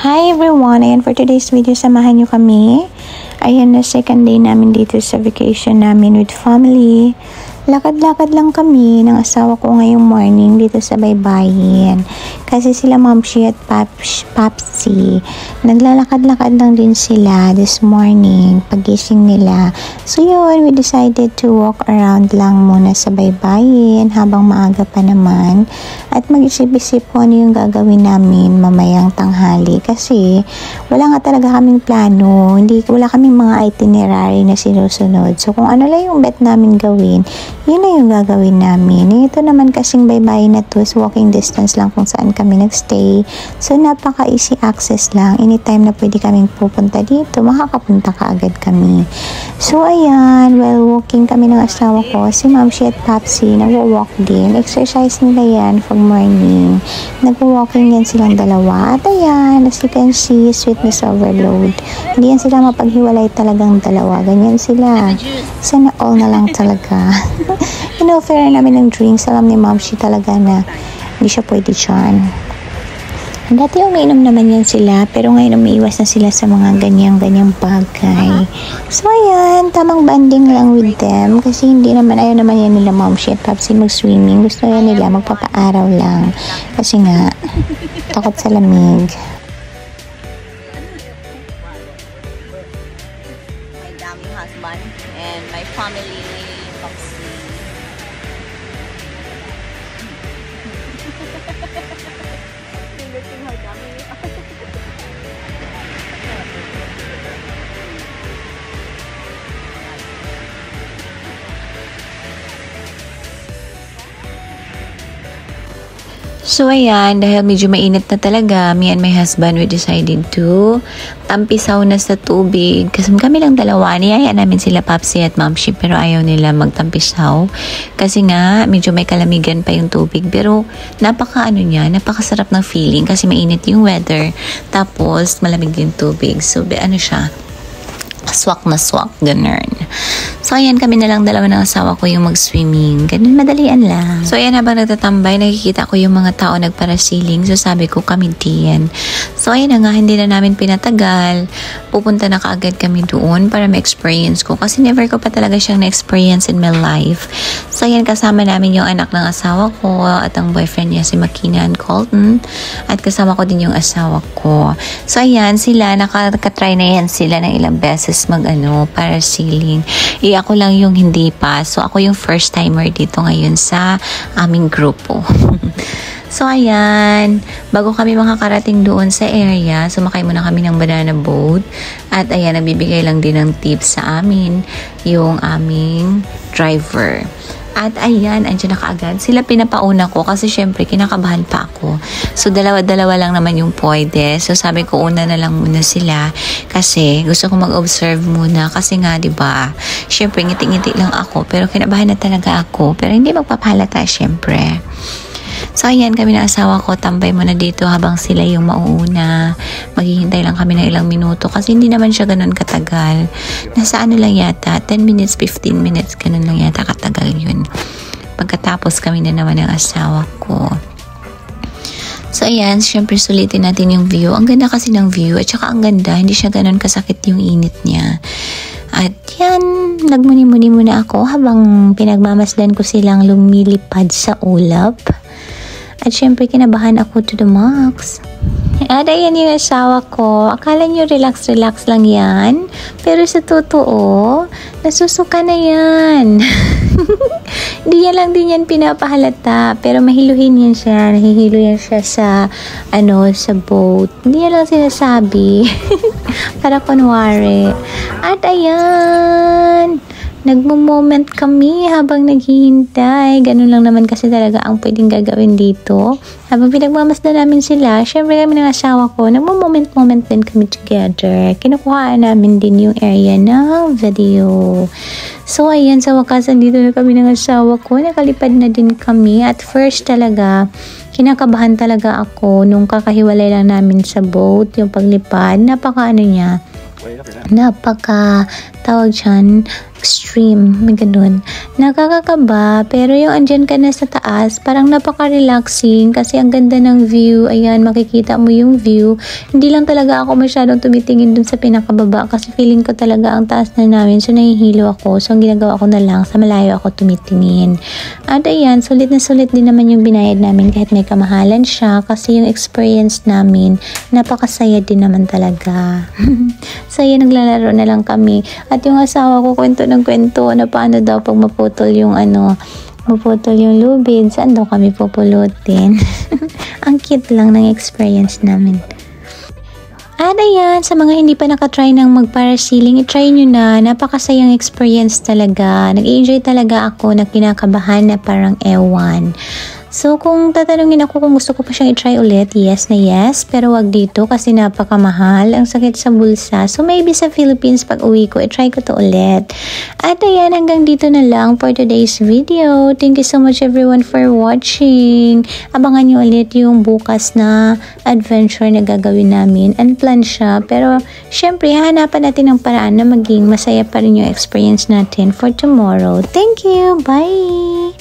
Hi everyone! Ayan, for today's video, samahan nyo kami. Ayan na, second day namin dito sa vacation namin with family. Lakad-lakad lang kami ng asawa ko ngayong morning dito sa Baybayin. Kasi sila Momshi at Papsi, naglalakad-lakad lang din sila this morning, pagising nila. So yun, we decided to walk around lang muna sa Baybayin habang maaga pa naman. At mag-isip-isip po ano yung gagawin namin mamayang tanghali. Kasi wala nga talaga kaming plano, wala kaming mga itinerary na sinusunod. So kung ano lang yung bet namin gawin, yun na yung gagawin namin. Ito naman kasing Baybayin na to is walking distance lang kung saan kami nagstay. So napaka-easy access lang. Anytime na pwede kaming pupunta dito, makakapunta ka agad kami. So ayan, while walking kami ng asawa ko, si Momshi at Papsi nagwo-walk din. Exercise nila yan for morning. Nagwo-walking yan silang dalawa. At ayan, as you can see, sweetness overload. Hindi yan sila mapaghiwalay talagang dalawa. Ganyan sila. Sana all na lang talaga. In-offer namin ng drinks. Alam ni Momshi talaga na hindi siya pwede dyan. Dati umiinom naman yan sila, pero ngayon umiiwas na sila sa mga ganyang bagay. So ayan, tamang banding lang with them kasi hindi naman, ayaw naman yan nila Momshi at Papsi mag-swimming. Gusto yan nila magpapaaraw lang kasi nga takot sa lamig. My daming husband and my family Papsi. So ayan, dahil medyo mainit na talaga, me and my husband, we decided to tampisaw na sa tubig. Kasi kami lang dalawa, niyaya namin sila Papsi at Momshi, pero ayaw nila magtampisaw. Kasi nga, medyo may kalamigan pa yung tubig. Pero napakasarap ng feeling kasi mainit yung weather. Tapos malamig yung tubig. So ano siya, swak na swak, ganun. So, ayan, kami na lang dalawa ng asawa ko yung mag-swimming. Ganun, madalian lang. So, ayan, habang nagtatambay, nakikita ko yung mga tao nagparasiling. So, sabi ko, kami din. So, ayan na nga, hindi na namin pinatagal. Pupunta na kaagad kami doon para ma-experience ko. Kasi never ko pa talaga siyang na-experience in my life. So, ayan, kasama namin yung anak ng asawa ko at ang boyfriend niya, si Makina and Colton. At kasama ko din yung asawa ko. So, ayan, sila, nakatry na yan sila ng ilang beses parasailing. Ako lang yung hindi pa. So, ako yung first timer dito ngayon sa aming grupo. So, ayan. Bago kami makakarating doon sa area, sumakay muna kami ng banana boat. At ayan, nagbibigay lang din ng tips sa amin yung aming driver. At ayan, andyan na kaagad. Sila pinapauna ko kasi syempre kinakabahan pa ako. So dalawa-dalawa lang naman yung pwede. So sabi ko una na lang muna sila kasi gusto ko mag-observe muna kasi nga 'di ba? Syempre ngiti-ngiti lang ako pero kinabahan na talaga ako. Pero hindi magpapalata syempre. So ayan, kami na asawa ko tambay muna dito habang sila yung mauuna. Maghihintay lang kami ng ilang minuto kasi hindi naman siya ganun katagal. Nasa lang yata 10 minutes, 15 minutes ganun lang yata katagal yun. Pagkatapos kami na naman ng asawa ko. So ayan, syempre sulitin natin yung view. Ang ganda kasi ng view at saka ang ganda, hindi siya ganun kasakit yung init niya. At yan, nagmuni-muni muna ako habang pinagmamasdan ko silang lumilipad sa ulap. At syempre kinabahan ako to the max. At ayan yung asawa ko. Akala nyo relax-relax lang yan. Pero sa totoo, nasusuka na yan. Hindi yan lang din yan pinapahalata. Pero mahiluhin yan siya. Nahihilo yan siya sa, sa boat. Hindi yan lang sinasabi. Para kunwari. At ayan, nagmo-moment kami habang naghihintay. Ganun lang naman kasi talaga ang pwedeng gagawin dito. Habang pinagmamasdan namin sila, syempre kami ng asawa ko, nagmo-moment din kami together. Kinukuhaan namin din yung area ng video. So, ayan, sa wakas, dito na kami ng asawa ko. Nakalipad na din kami. At first talaga, kinakabahan talaga ako nung kakahiwalay lang namin sa boat, yung paglipad. Napaka tawag dyan, extreme, may ganun. Nakakakaba, pero yung andyan ka na sa taas, parang napaka-relaxing kasi ang ganda ng view. Ayan, makikita mo yung view. Hindi lang talaga ako masyadong tumitingin dun sa pinakababa kasi feeling ko talaga ang taas na namin. So, nahihilo ako. So, ang ginagawa ko na lang, sa malayo ako tumitingin. At ayan, sulit na sulit din naman yung binayad namin kahit may kamahalan siya kasi yung experience namin, napakasaya din naman talaga. So, ayan, naglalaro na lang kami. At yung asawa ko, kwento ng kwento na paano daw pag maputol yung lubid, saan daw kami pupulutin. Ang cute lang ng experience namin. At ayan, sa mga hindi pa nakatry ng mag-parasailing, i-try nyo na. Napakasayang experience talaga. Nag-enjoy talaga ako na kinakabahan na parang ewan. So, kung tatanungin ako kung gusto ko pa siyang i-try ulit, yes na yes. Pero wag dito kasi napakamahal. Ang sakit sa bulsa. So, maybe sa Philippines pag uwi ko, i-try ko to ulit. At ayan, hanggang dito na lang for today's video. Thank you so much everyone for watching. Abangan nyo ulit yung bukas na adventure na gagawin namin. Unplanned siya. Pero, syempre, hahanapan natin ng paraan na maging masaya pa rin yung experience natin for tomorrow. Thank you! Bye!